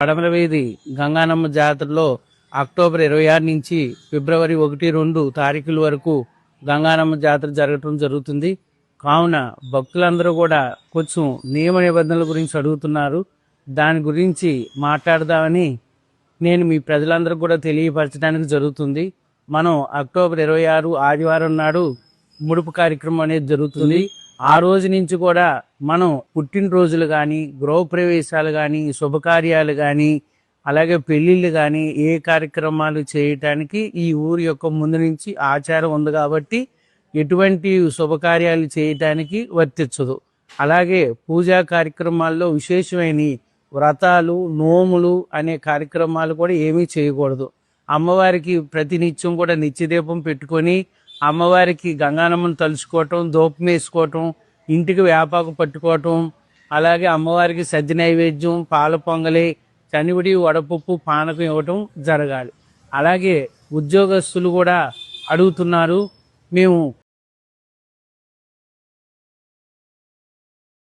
పడమర వీధి గంగానమ్మ జాతరలో అక్టోబర్ 26 నుంచి ఫిబ్రవరి 1-2 తారీఖుల వరకు గంగానమ్మ జాతర జరగటం జరుగుతుంది. కావున భక్తులందరూ కూడా కొంచెం నియమ నిబంధనల గురించి అడుగుతున్నారు. దాని గురించి మాట్లాడదామని నేను మీ ప్రజలందరూ కూడా తెలియపరచడానికి జరుగుతుంది. మనం అక్టోబర్ 26 ఆదివారం నాడు ముడుపు కార్యక్రమం అనేది జరుగుతుంది. ఆ రోజు నుంచి కూడా మనం పుట్టినరోజులు కానీ, గృహప్రవేశాలు కానీ, శుభకార్యాలు కానీ, అలాగే పెళ్లిళ్ళు కానీ ఏ కార్యక్రమాలు చేయటానికి ఈ ఊరి యొక్క ముందు నుంచి ఆచారం ఉంది కాబట్టి ఎటువంటి శుభకార్యాలు చేయటానికి వర్తించదు. అలాగే పూజా కార్యక్రమాల్లో విశేషమైన వ్రతాలు, నోములు అనే కార్యక్రమాలు కూడా ఏమీ చేయకూడదు. అమ్మవారికి ప్రతినిత్యం కూడా నిత్యదీపం పెట్టుకొని అమ్మవారికి గంగానమ్మను తలుచుకోవటం, దూపం వేసుకోవటం, ఇంటికి వేపాకు పట్టుకోవటం, అలాగే అమ్మవారికి సద్ది నైవేద్యం, పాల పొంగలి, చనివిడి, వడపప్పు, పానకం ఇవ్వటం జరగాలి. అలాగే ఉద్యోగస్తులు కూడా అడుగుతున్నారు, మేము